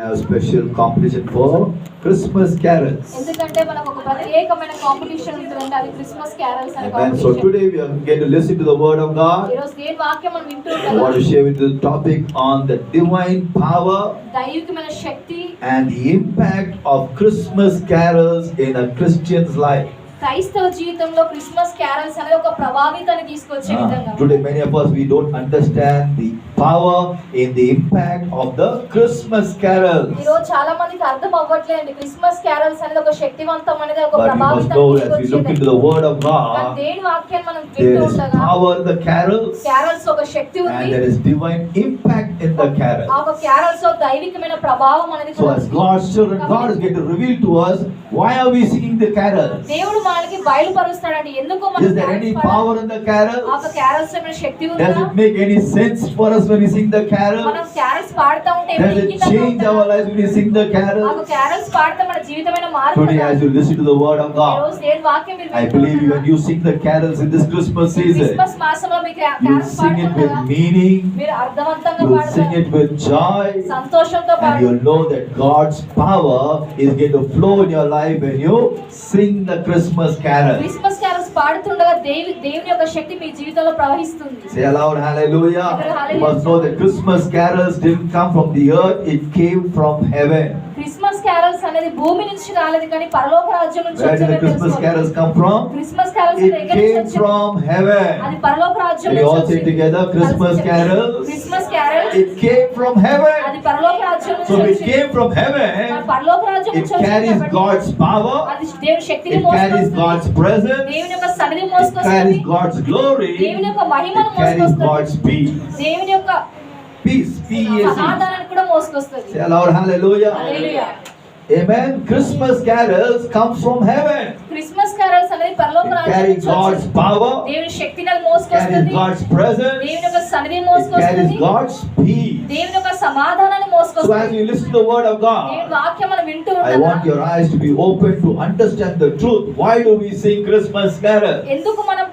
have special competition for Christmas carols. ఎందుకంటే మనకు ఒక ప్రత్యేకమైన కాంపిటీషన్ ఉంటుందంటే అది క్రిస్మస్ క్యారల్స్ అనే Amen. So competition. today we are going to listen to the word of God. ఈ రోజు దేవుని వాక్యం మనం వింటూ I want to ఉంటాం. share with you the topic on the divine power దైవికమైన శక్తి and the impact of Christmas carols in a Christian's life. క్రైస్తవ జీవితంలో క్రిస్మస్ క్యారల్స్ అనేది ఒక ప్రభావితాన్ని తీసుకొచ్చే విధంగా. Today many of us we don't understand the power in the impact of the Christmas carols. ఈ రోజు చాలా మందికి అర్థం అవ్వట్లేదండి క్రిస్మస్ క్యారల్స్ అనేది ఒక శక్తివంతమైనది ఒక But we must ప్రభావితాన్ని know as we look into తీసుకొచ్చేది. the word of కానీ God, దేవుని వాక్యాన్ని మనం there వింటూ is ఉండగా power in the carols carols ఒక శక్తి and ఉంది. there is divine impact in the ఆ carols. ఒక క్యారల్స్ లో దైవికమైన ప్రభావం అనేది So కూడా as ఉంది. God's children, God is going to reveal to us why are we singing the carols. దేవుడు మనకి బయలుపరుస్తాడండి ఎందుకు మనం Is there any power in the ఆ carols? ఒక క్యారల్స్ లో ఏమైనా శక్తి ఉందా? Does it make any sense for us when we sing the మనం carols? క్యారల్స్ పాడుతూ ఉంటే Does ఏమైనా it ఇంకితంగా change ఉంటుందా? our lives when we sing the ఆ carols? ఒక క్యారల్స్ పాడితే మన జీవితమైన మార్పు Today as you listen to the word of ఈ God, రోజు దేవుని వాక్యం మీరు I వింటూ believe ఉండగా, when you sing the carols in this Christmas ఈ season, క్రిస్మస్ మాసంలో మీకు you carols sing it with పాడుతుండగా meaning, మీరు అర్థవంతంగా you sing పాడతారు it with joy, సంతోషంతో and పాడతారు you'll know that God's power is going to flow in your life when you sing the Christmas carols. Christmas carols పాడుతుండగా దేవుని యొక్క శక్తి మీ జీవితంలో ప్రవహిస్తుంది. Say aloud, hallelujah. Hallelujah. You must know that Christmas carols didn't come from the earth, it came from heaven. Christmas carols అనేది భూమి నుంచి రాలేదు కానీ పరలోక రాజ్యం నుంచి Where did the వచ్చేది Christmas తెలుసుకోండి. carols come from? Christmas carols It ఎక్కడి నుంచి came వచ్చింది? from heaven. అది పరలోక రాజ్యం Can you నుంచి all say వచ్చింది. together, Christmas carols? Christmas carols It came from heaven. అది పరలోక రాజ్యం నుంచి So it వచ్చింది. came from మరి heaven. పరలోక రాజ్యం It నుంచి వచ్చింది carries కాబట్టి God's power. అది దేవుని శక్తిని It carries మోసుకొస్తుంది. God's presence. దేవుని యొక్క సన్నిధి It మోసుకొస్తుంది. carries God's glory. దేవుని యొక్క మహిమను It carries మోసుకొస్తుంది. God's peace. దేవుని యొక్క Peace. P-E-A-C. సమాధానాన్ని కూడా మోసుకొస్తుంది. Say aloud, hallelujah. Hallelujah. Amen. Christmas carols comes from heaven. Christmas carols అనేది పరలోక It రాజ్యం carries నుంచి God's వచ్చింది. power. దేవుని శక్తిని అది It carries మోసుకొస్తుంది. God's presence. దేవుని యొక్క సన్నిధిని It carries మోసుకొస్తుంది. God's peace. దేవుని యొక్క సమాధానాన్ని So as మోసుకొస్తుంది. you listen to the word of దేవుని God, వాక్యం మనం వింటూ I ఉండగా want your eyes to be open to understand the truth. Why do we sing Christmas carols? ఎందుకు మనం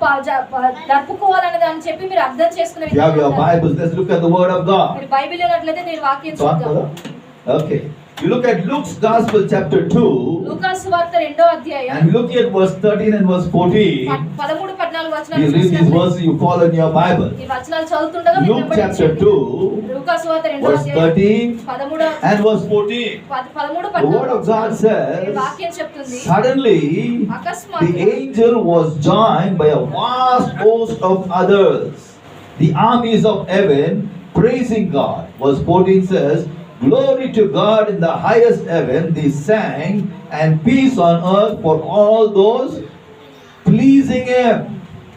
జరుపుకోవాలని దాన్ని చెప్పి మీరు అర్థం చేసుకునే If you have your విధంగా Bibles, let's look at the word of God. మీరు బైబిల్ ఉన్నట్లయితే నేను వాక్యం Go on, చూద్దాం. brother. Okay. You look at Luke's Gospel chapter 2 లూకాసు వార్త 2వ అధ్యాయం and look at verse 13 and verse 14. 13 14 You వచనాలు read these చూసినట్లయితే verses, you follow in your Bible. ఈ వచనాలు చదువుతుండగా మీరు Luke chapter గమనించండి. 2 లూకాసు వార్త 2వ verse అధ్యాయం 13 13 and verse 14. 13 The word of God ఈ says, వాక్యం చెప్తుంది suddenly the అకస్మాత్తుగా angel was joined by a vast host of others, the armies of heaven, praising God. Verse 14 says, glory to God in the highest heaven, they sang, and peace on earth for all those pleasing Him.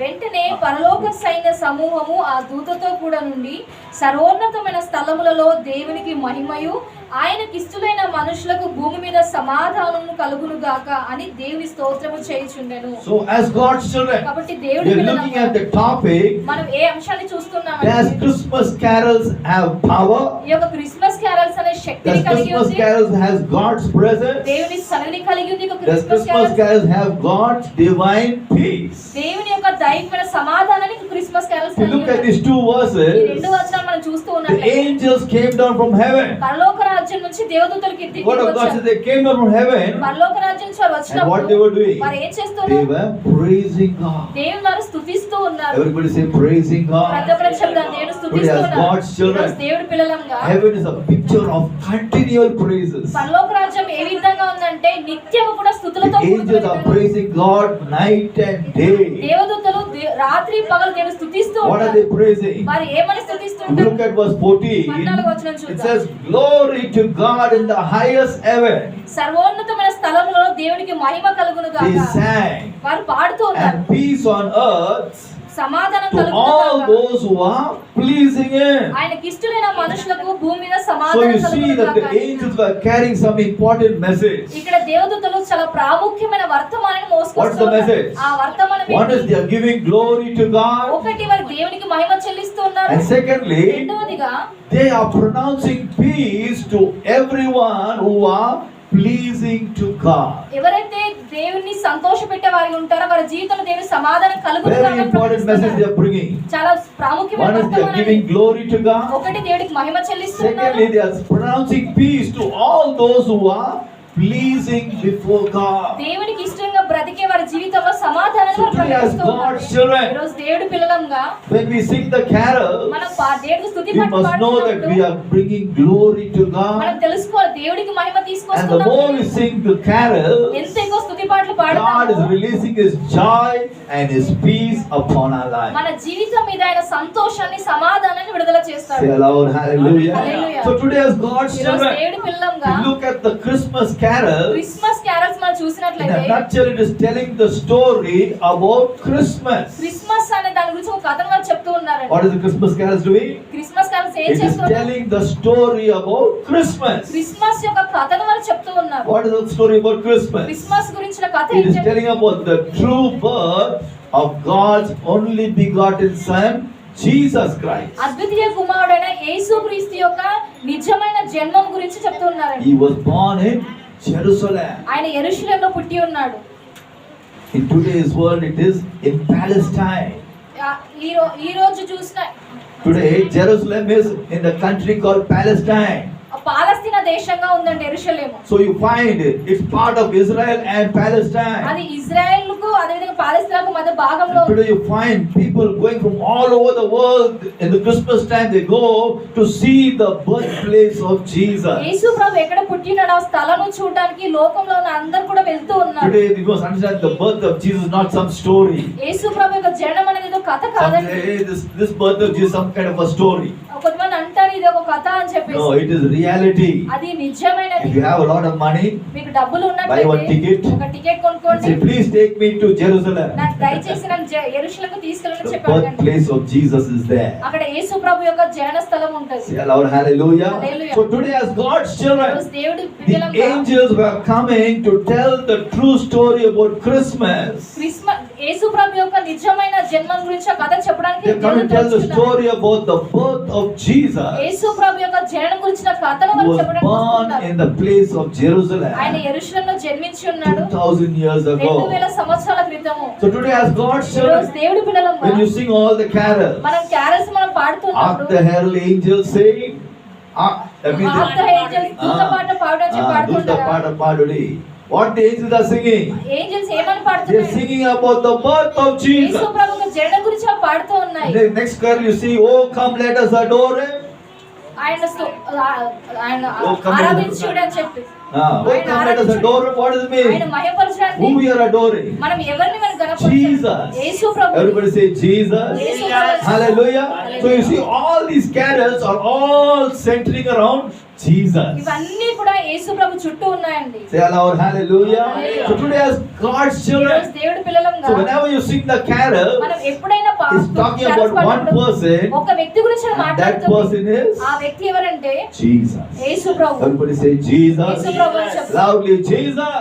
వెంటనే పరలోక సైన్య సమూహము ఆ దూతతో కూడా నుండి సర్వోన్నతమైన స్థలములలో దేవునికి మహిమయు ఆయనకిష్టులైన మనుషులకు భూమి మీద సమాధానము కలుగును గాక అని దేవుని స్తోత్రము చేయుచుండెను. So as God's children, కాబట్టి we దేవుడి are looking at పిల్లలము the topic, మనం ఏ అంశాన్ని చూస్తున్నాం does Christmas carols have power? ఈ యొక్క క్రిస్మస్ క్యారల్స్ అనే శక్తిని Does కలిగి Christmas ఉంది. carols has God's presence? దేవుని సన్నిధిని కలిగి ఉంది. ఈ యొక్క Does Christmas Christmas carols carols have God's divine peace? దేవుని యొక్క దైవికమైన సమాధానానికి క్రిస్మస్ క్యారల్స్ If you కలిగి look at ఉంది. these two ఈ verses, రెండు వచనాలు మనం చూస్తూ the ఉన్నట్లయితే angels came down from heaven. పరలోక రాజ్యం నుంచి దేవదూతలు కిందికి Word of God says వచ్చారు. they came down from heaven, పరలోక రాజ్యం నుంచి వారు and what వచ్చినప్పుడు they were doing? వారు ఏం They చేస్తున్నారు? were praising God. దేవుని వారు స్తుతిస్తూ ఉన్నారు. Everybody say praising ప్రతి God. ఒక్కరు చెప్తారు దేవుని Today స్తుతిస్తూ as ఉన్నారు. God's children, ఈరోజు దేవుడి పిల్లలంగా Heaven is a picture of continual praises. పరలోక రాజ్యం ఏ విధంగా ఉందంటే నిత్యము కూడా స్తుతులతో The angels are praising God night and day. దేవదూతలు రాత్రి పగలు దేవుని స్తుతిస్తూ What are ఉంటారు. they praising? వారు ఏమని స్తుతిస్తూ If you ఉంటారు? look at verse 14, 14వ వచనం it చూద్దాం. says, glory to God in the highest heaven. సర్వోన్నతమైన స్థలములో దేవునికి మహిమ కలుగును They గాక. sang, వారు పాడుతూ ఉన్నారు. and peace on earth సమాధానం to కలుగును all గాక. those who are pleasing Him. ఆయనకి ఇష్టమైన మనుషులకు భూమి మీద So సమాధానం you see కలుగును that the గాక. angels were carrying some important message. ఇక్కడ దేవదూతలు చాలా ప్రాముఖ్యమైన వర్తమానాన్ని What's the మోసుకొస్తున్నారు. message? ఆ వర్తమానం One is ఏంటి? they are giving glory to God, ఒకటి వారు దేవునికి మహిమ చెల్లిస్తున్నారు. and secondly, రెండవదిగా they are pronouncing peace to everyone who are pleasing to God. ఎవరైతే దేవుణ్ణి సంతోషపెట్టే వారి ఉంటారో వారి జీవితంలో దేవుని సమాధానం Very కలుగుతుందని important message they are bringing. చాలా One ప్రాముఖ్యమైన is they are వర్తమానం. giving glory to God. ఒకటి దేవుడికి మహిమ చెల్లిస్తున్నారు. Secondly, they are pronouncing peace to all those who are pleasing before God. దేవునికి ఇష్టంగా బ్రతికే వారి జీవితంలో సమాధానాన్ని So today as God's children, ఈరోజు దేవుడి పిల్లలంగా when we sing the carol, మనం దేవుడి స్తుతి we పాటలు must know that we పాడుతున్నప్పుడు are bringing glory to మనం God. తెలుసుకోవాలి దేవుడికి మహిమ And the more తీసుకొస్తున్నాం. we sing the carol, ఎంత ఎక్కువ స్తుతి పాటలు God is పాడతామో releasing His joy and His peace upon our life. మన జీవితం మీద ఆయన సంతోషాన్ని సమాధానాన్ని విడుదల చేస్తాడు. Say aloud, hallelujah. Hallelujah. So today as God's ఈరోజు children, దేవుడి పిల్లలంగా we look at the Christmas carol. Christmas carols మనం In చూసినట్లయితే a nutshell, it is telling the story about Christmas. Christmas అనే దాని గురించి ఒక కథను వాళ్ళు చెప్తూ ఉన్నారండి. What is the Christmas carols doing? Christmas carols ఏం It is చేస్తున్నారు? telling the story about Christmas. Christmas యొక్క కథను వాళ్ళు చెప్తూ ఉన్నారు. What is the story about Christmas? Christmas గురించిన కథ It is ఏంటంటే telling about the true birth of God's only begotten Son, Jesus Christ. అద్వితీయ కుమారుడైన యేసుక్రీస్తు యొక్క నిజమైన జన్మం గురించి చెప్తూ ఉన్నారండి. He was born in Jerusalem. ఆయన యెరూషలేములో పుట్టి ఉన్నాడు. In today's world, it is in Palestine. ఈ రోజు చూసిన Today, Jerusalem is in the country called Palestine. పాలస్తీనా దేశంగా ఉందండి యెరూషలేము. So you find it's part of Israel and Palestine. అది ఇజ్రాయెల్కు అదే విధంగా పాలస్తీనాకు మధ్య భాగంలో Today you find people going from all over the world in the Christmas time. They go to see the birthplace of Jesus. యేసు ప్రభు ఎక్కడ పుట్టినాడో ఆ స్థలాన్ని చూడడానికి లోకంలో ఉన్న అందరూ కూడా వెళ్తూ ఉన్నారు. Today we must understand the birth of Jesus is not some story. యేసు ప్రభు యొక్క జననం అనేది ఒక కథ Some కాదండి. say, hey, this birth of Jesus is some kind of a story. కొంతమంది అంటారు ఇది ఒక కథ అని No, చెప్పేసి. it is reality. అది నిజమైనది. If you have a lot of money, మీకు డబ్బులు buy one ఉన్నట్లయితే ticket. ఒక టికెట్ కొనుక్కోండి. Say, please take me to Jerusalem. నాకు దయచేసి నన్ను యెరూషలేముకు తీసుకెళ్ళని The చెప్పాడు. birthplace of Jesus is there. అక్కడ యేసు ప్రభు యొక్క జనన స్థలం ఉంటుంది. Say aloud, hallelujah. Hallelujah. So today as God's children, ఈరోజు దేవుడి the పిల్లలంగా angels were coming to tell the true story about Christmas. Christmas Yesu ప్రభు యొక్క నిజమైన జన్మం గురించి ఆ కథ చెప్పడానికి They come and tell the story about the birth of Jesus, యేసు ప్రభు యొక్క జననం గురించిన కథను who వాళ్ళు was చెప్పడానికి born వస్తున్నారు. in the place of Jerusalem ఆయన యెరూషలేములో జన్మించి ఉన్నాడు 2000 years ago. 2000 సంవత్సరాల క్రితము. So today as God's ఈరోజు children, దేవుడి పిల్లలంగా when you sing all the carols, మనం క్యారల్స్ మనం hark పాడుతున్నప్పుడు the herald angels saying, that means Hark the angels, దూత పాట పాడని చెప్పి Duta పాడుతుంటారా? Pada Padudi. What the angels are singing? Angels ఏమని They are పాడుతున్నారు? singing about the birth of Jesus. యేసు ప్రభు యొక్క జననం గురించి అవి పాడుతూ ఉన్నాయి. The next carol you see, oh come let us adore him. ఆయన ఆయన Oh, come ఆరాధించుడు అని చెప్పి Oh come let us adore him. What does it ఆయన mean? మహిమపరచడానికి Who we are adoring? మనం ఎవరిని మనం గణపరచాలి? Jesus. Yesu Prabhu. Everybody say Jesus. Yesu Prabhu. Hallelujah. So you see all these carols are all centering around Jesus. ఇవన్నీ కూడా యేసు ప్రభు చుట్టూ ఉన్నాయండి. Say aloud, hallelujah. Hallelujah. So today as God's ఈరోజు children, దేవుడి పిల్లలంగా so whenever you sing the carol, మనం ఎప్పుడైనా it's talking about one person, ఒక వ్యక్తి గురించి and that మాట్లాడుతుంది. person is ఆ వ్యక్తి ఎవరంటే Jesus. యేసు ప్రభు. Everybody say Jesus. యేసు ప్రభు అని చెప్పు. Loudly, Jesus.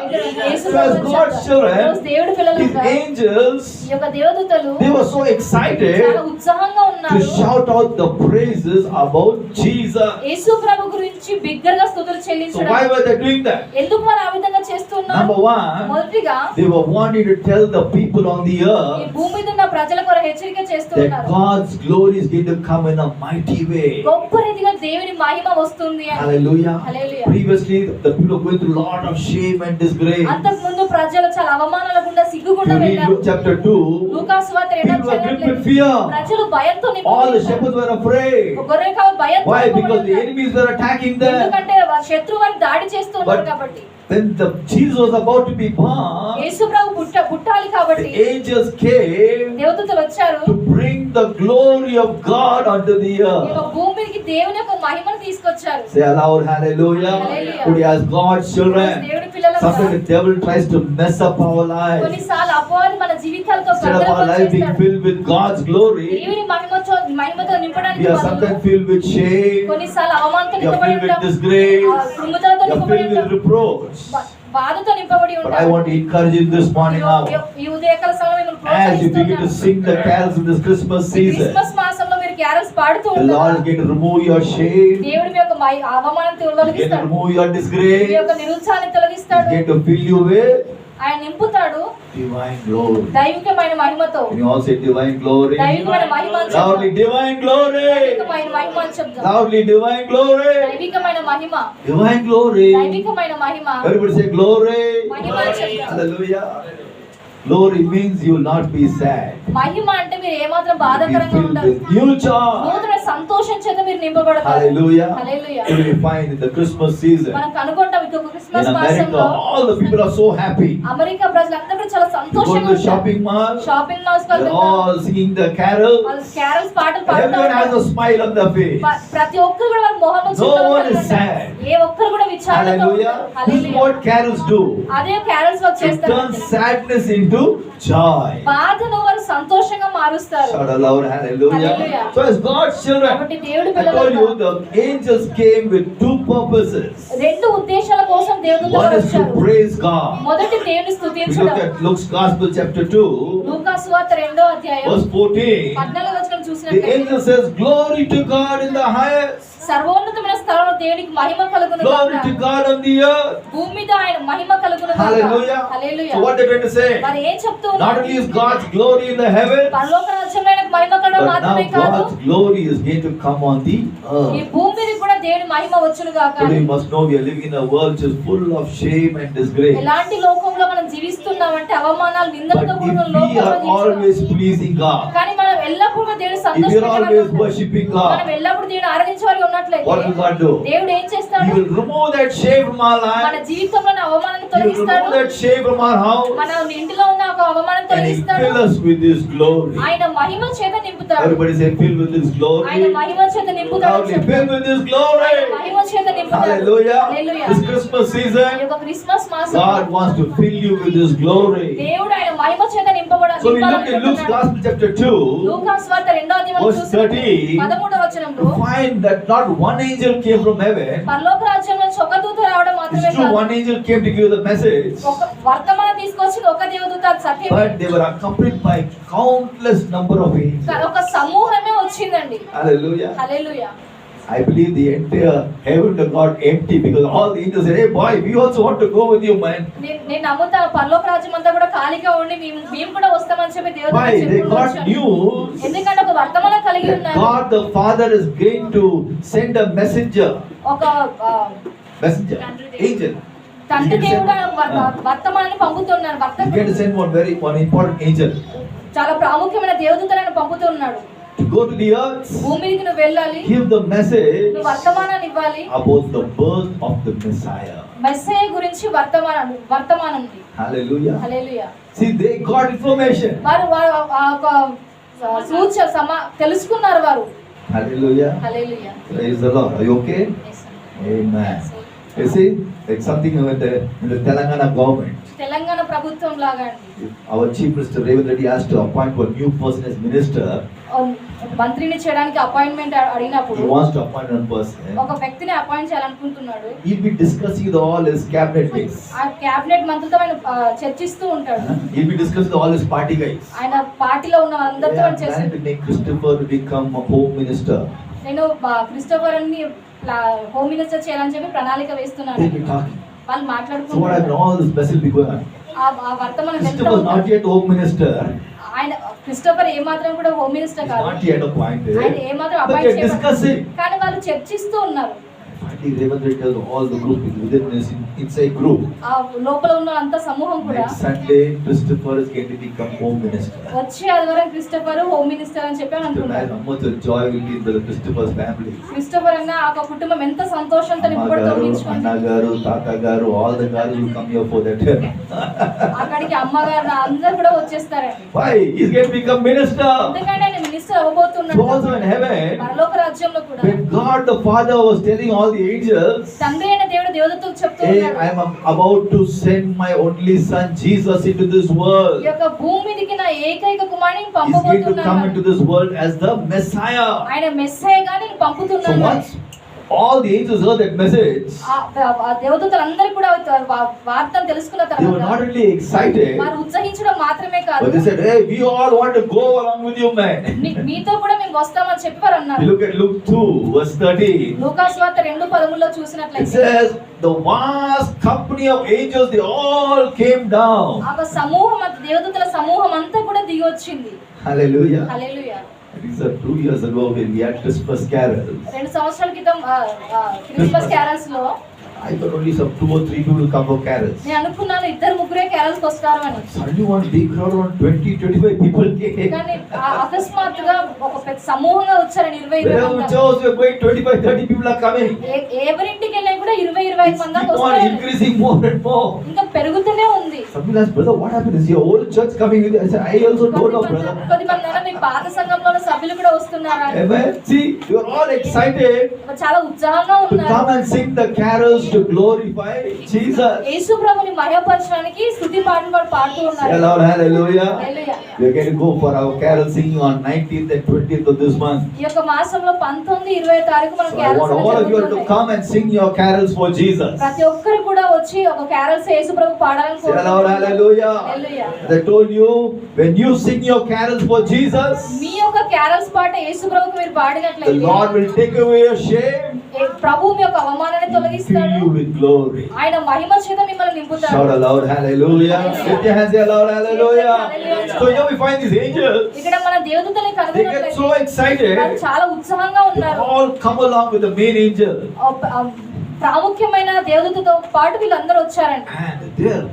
యేసు So ప్రభు as అని God's చెప్పు. children, ఈరోజు దేవుడి these పిల్లలంగా angels, ఈ యొక్క దేవదూతలు they were so excited చాలా ఉత్సాహంగా to ఉన్నారు. shout out the praises about Jesus. యేసు ప్రభు గురించి బిగ్గరగా స్తుతులు So చెల్లించడం. why were they doing that? ఎందుకు వారు ఆ విధంగా చేస్తున్నారు? Number one, మొదటిగా they were wanting to tell the people on the ఈ earth భూమి మీద ఉన్న ప్రజల కొరకు హెచ్చరిక చేస్తూ that ఉన్నారు. God's glory is going to come in a mighty way. గొప్ప రీతిగా దేవుని మహిమ వస్తుంది అని. Hallelujah. Hallelujah. Previously, the people were going through a lot of shame and disgrace. అంతకు ముందు ప్రజలు చాలా అవమానాల గుండా If సిగ్గుగుండా you read వెళ్ళారు. Luke chapter 2, లూకా సువార్త రెండవ people were gripped with అధ్యాయంలో fear. ప్రజలు భయంతో All the నింపబడి shepherds were afraid. గొర్రె కావు భయంతో Why? నింపబడి Because the ఉన్నారు. enemies were attacking them. ఎందుకంటే వారి శత్రువు వారికి దాడి చేస్తూ ఉన్నారు But కాబట్టి. when Jesus was about to be born, యేసు ప్రభు పుట్టాలి కాబట్టి the angels came దేవదూతలు వచ్చారు. to bring the glory of God onto the ఈ యొక్క earth. భూమికి దేవుని యొక్క మహిమను తీసుకొచ్చారు. Say aloud, hallelujah. Hallelujah. Today as God's children, దేవుడి పిల్లలు sometimes the devil tries to mess up our lives. కొన్నిసార్లు అపవాది మన జీవితాలతో Instead of our life being filled with God's glory, దేవుని మహిమతో నింపడానికి we are బదులు sometimes filled with shame, కొన్నిసార్లు అవమానంతో we are నింపబడి filled with ఉంటాం. disgrace, కృంగుదలతో we are నింపబడి filled with ఉంటాం. reproach. బాధతో నింపబడి But ఉంటాం. I want to encourage you this morning now, ఈ ఉదయకాల సమయంలో మిమ్మల్ని as you begin to ప్రోత్సహిస్తున్నాను. sing the carols in this Christmas ఈ season, క్రిస్మస్ మాసంలో మీరు క్యారల్స్ పాడుతూ the Lord is ఉంటారు. going to remove your shame, దేవుడు మీ యొక్క అవమానం He's going to తొలగిస్తాడు. remove your me disgrace, యొక్క నిరుత్సాహాన్ని He's తొలగిస్తాడు. going to fill you with ఆయన నింపుతాడు divine glory. దైవికమైన మహిమతో. Can you all say divine glory? దైవికమైన మహిమ అని Loudly, చెప్దాం. divine glory. దైవికమైన మహిమ అని చెప్దాం. Loudly, divine glory. దైవికమైన మహిమ. Divine glory. దైవికమైన మహిమ. Everybody say glory. మహిమ అని చెప్దాం. Hallelujah. Glory means you will not be sad. మహిమ అంటే మీరు ఏమాత్రం Be బాధాకరంగా filled ఉండరు. with new joy. నూతన సంతోషం చేత మీరు నింపబడతారు. Hallelujah. Hallelujah. You will find in the Christmas season. మనం కనుగొంటాం ఇక In క్రిస్మస్ America, మాసంలో all the people are so happy. America ప్రజలందరూ చాలా You go సంతోషంగా to the ఉంటారు. shopping mall, shopping malls they're all singing the carols. వాళ్ళు carols పాటలు And పాడుతూ everyone has ఉంటారు. a smile on their face. ప్రతి ఒక్కరు కూడా వాళ్ళ మొహంలో No చిరునవ్వు one is కలిగి sad. ఉంటారు. ఏ ఒక్కరు కూడా విచారంతో Hallelujah. ఉంటారు. This is hallelujah. what carols do. అదే క్యారల్స్ లో It చేస్తారు. turns sadness into joy. బాధను వారు సంతోషంగా మారుస్తారు. Shout aloud, hallelujah. Hallelujah. So as God's children, కాబట్టి దేవుడి I told you పిల్లలు the angels came with two purposes. రెండు ఉద్దేశాల కోసం దేవుడితో One is to వచ్చారు. praise God. మొదటి దేవుని We look స్తుతించడం. at Luke's Gospel chapter 2, లూకా సువార్త 2వ అధ్యాయం verse 14. 14వ వచనం The చూసినట్లయితే angel says, glory to God in the highest, సర్వోన్నతమైన స్థలంలో దేవునికి మహిమ కలుగును glory to గాక. God on the earth. భూమి మీద ఆయన మహిమ కలుగును గాక. Hallelujah. Hallelujah. So what they're trying to say? మరి ఏం చెప్తూ Not ఉన్నారు? only is God's glory in the heavens, పరలోక రాజ్యంలో ఆయనకు మహిమ కలగడం but now మాత్రమే కాదు, God's glory is going to come on the ఈ earth. భూమి మీద కూడా దేవుని మహిమ వచ్చును గాక. Today you must know we are living in a world which is full of shame and disgrace. ఎలాంటి లోకంలో మనం జీవిస్తున్నామంటే అవమానాలు But నిందలతో if కూడిన we లోకంలో are always జీవిస్తున్నాం. pleasing God, కానీ మనం ఎల్లప్పుడూ దేవుని if we are always సంతోషపెట్టాలి. worshipping మనం God, ఎల్లప్పుడూ దేవుని ఆరాధించే వారిగా ఉన్నట్లయితే what will God do? దేవుడు ఏం He చేస్తాడు? will remove that shame from our మన life. జీవితంలోని అవమానాన్ని He will తొలగిస్తాడు. remove that shame from our house. మన ఇంటిలో ఉన్న ఒక అవమానం And He will తొలగిస్తాడు. fill us with His glory. ఆయన మహిమ చేత నింపుతాడు. Everybody say, filled with His ఆయన glory. మహిమ చేత నింపుతాడు. Loudly, filled with His glory. మహిమ చేత నింపుతాడు. Hallelujah. హల్లెలూయా. This Christmas ఈ season, యొక్క క్రిస్మస్ మాసం God wants to fill you with His glory. దేవుడు ఆయన మహిమ చేత నింపబడాలి. So we look at Luke's Gospel chapter 2, లూకా సువార్త 2వ అధ్యాయం verse చూసినట్లయితే 13, 13వ వచనంలో to find that not one angel came from heaven. పరలోక రాజ్యం నుంచి ఒక దూత రావడం మాత్రమే It's true, కాదు, one angel came to give the message, ఒక వర్తమానం తీసుకొచ్చిన ఒక దేవదూత, అది సత్యం. but they were accompanied by countless number of angels. ఒక సమూహమే వచ్చిందండి. Hallelujah. Hallelujah. I believe the entire heaven got empty because all the angels said, hey boy, we also want to go with you, man. నేను నమ్ముతాను పరలోక రాజ్యం అంతా కూడా ఖాళీగా ఉండి మేము కూడా వస్తామని చెప్పి దేవుడు Why? They got news ఎందుకంటే ఒక వర్తమానం కలిగి that ఉన్నారు. God the Father is going to send a messenger. ఒక Messenger. Angel. తండ్రి He's దేవుడు going వర్తమానాన్ని పంపుతున్నాడు. to send one important angel చాలా ప్రాముఖ్యమైన దేవదూతలను పంపుతున్నాడు. to go to the earth, భూమి మీదకి నువ్వు వెళ్ళాలి, give the message నువ్వు వర్తమానాన్ని ఇవ్వాలి. about the birth of the Messiah. Messiah గురించి వర్తమానం ఉంది. Hallelujah. Hallelujah. See, they got information. వారు ఆ ఒక తెలుసుకున్నారు వారు. Hallelujah. Hallelujah. Praise the Lord. Are you okay? Yes, sir. Amen. You see, like something in the Telangana government. Telangana ప్రభుత్వం లాగా అండి. Our Chief Minister Revanth Reddy asked to appoint one new person as minister. మంత్రిని చేయడానికి appointment అడిగినప్పుడు He wants to appoint one person. ఒక వ్యక్తిని appoint చేయాలనుకుంటున్నాడు. He'll be discussing with all his cabinet mates. ఆ క్యాబినెట్ మంత్రులతో ఆయన చర్చిస్తూ ఉంటాడు. He'll be discussing with all his party guys. ఆయన పార్టీలో ఉన్న They అందరితో are ఆయన planning చేస్తాడు. to make Christopher to become a home minister. నేను క్రిస్టోఫర్ అని హోమ్ మినిస్టర్ చేయాలని చెప్పి ప్రణాళిక వేస్తున్నాను. They'll be talking. వాళ్ళు So what మాట్లాడుకుంటున్నారు. happened? All this mess will be going on. ఆ వర్తమానం Christopher was not yet home minister. ఆయన క్రిస్టోఫర్ ఏమాత్రం కూడా హోమ్ మినిస్టర్ He's కాదు. not yet appointed. ఆయన ఏమాత్రం But అపాయింట్ they're discussing. కానీ వాళ్ళు చర్చిస్తూ ఉన్నారు. Finally, Revanth Reddy tells all the group within this inside group. ఆ లోపల ఉన్న అంత సమూహం కూడా Next Sunday, Christopher is going to become home minister. వచ్చే ఆదివారం క్రిస్టోఫర్ హోమ్ మినిస్టర్ అని చెప్పి Imagine అనుకున్నారు. how much of joy will be in the Christopher's family. Christopher అన్న ఆ కుటుంబం ఎంత సంతోషంతో నింపబడుతూ Amma ఉంచుకుంది. garu, Tata garu, all the garu will come here for that. అక్కడికి అమ్మగారు అందరూ కూడా వచ్చేస్తారండి. Why? He's going to become minister. ఎందుకంటే ఆయన minister అవ్వబోతున్నాడు. So also in heaven, పరలోక రాజ్యంలో కూడా when God the Father was telling all the angels, తండ్రి అయిన దేవుడు దేవదూతలకు చెప్తూ hey, ఉన్నాడు, I am about to send my only son Jesus into this world. ఈ యొక్క భూమి మీదకి నా ఏకైక కుమారుని He's going to come పంపబోతున్నాను. into this world as the Messiah. ఆయన మెస్సయ్యగా నేను So పంపుతున్నాను. all the angels heard that message, ఆ దేవదూతలందరూ కూడా వార్తను తెలుసుకున్న they were తర్వాత not only excited, వారు ఉత్సహించడం మాత్రమే but కాదు, they said, hey, we all want to go along with you, man. మీతో కూడా మేము వస్తామని చెప్పి వారు అన్నారు. You look at Luke 2, verse 13. లూకాసు వార్త 2:13లో It చూసినట్లయితే says, the vast company of angels, they all came down. ఆ సమూహం, దేవదూతల సమూహం అంతా కూడా దిగి వచ్చింది. Hallelujah. Hallelujah. It is 2 years ago when we had Christmas carols. 2 సంవత్సరాల క్రితం క్రిస్మస్ క్యారల్స్ లో I thought only some 2 or 3 people will come for carols. నేను అనుకున్నాను 2-3 క్యారల్స్ వస్తారు అని. Suddenly one big crowd, around 20-25 people came. కానీ అకస్మాత్తుగా ఒక పెద్ద సమూహంగా వచ్చారని 20-25 Wherever మంది. church we are going, 25-30 people are coming. ఎవరింటికి వెళ్ళినా కూడా 20-25 మంది Keep on వస్తారు. increasing more and more. ఇంకా పెరుగుతూనే ఉంది. Some people ask, brother, what happened? Is your old church coming with you? I said, I also don't know, brother. కొద్దిమంది మీ పాత సంఘంలో సభ్యులు కూడా వస్తున్నారా? Amen. See, you are all excited చాలా ఉత్సాహంగా to ఉన్నారు. come and sing the carols to glorify Jesus. యేసు ప్రభుని మహిమపరచడానికి స్తుతి పాటలు పాడుతూ Say ఉన్నారు. aloud, hallelujah. Hallelujah. We are going to go for our carol singing on 19th and 20th of this month. ఈ యొక్క మాసంలో 19-20 తారీఖు మనం So I want all of you to come and sing your carols for Jesus. ప్రతి ఒక్కరు కూడా వచ్చి ఒక క్యారల్స్ యేసు ప్రభు పాడాలని Say aloud, hallelujah. Hallelujah. As I told you, when you sing your carols for Jesus, మీ యొక్క క్యారల్స్ పాట యేసు ప్రభువుకు మీరు the పాడినట్లయితే Lord will take away your shame, ప్రభువు మీ యొక్క అవమానాన్ని fill తొలగిస్తాడు. you with glory. ఆయన మహిమ చేత మిమ్మల్ని నింపుతాడు. Shout aloud, hallelujah. Lift your hands, say aloud, hallelujah. Hallelujah. So here we find these angels. ఇక్కడ మన దేవదూతల్ని They get so కనుగొన్నట్లయితే excited. వారు చాలా ఉత్సాహంగా They ఉన్నారు. all come along with the main angel. ప్రాముఖ్యమైన దేవదూతతో పాటు వీళ్ళందరూ వచ్చారండి. And they're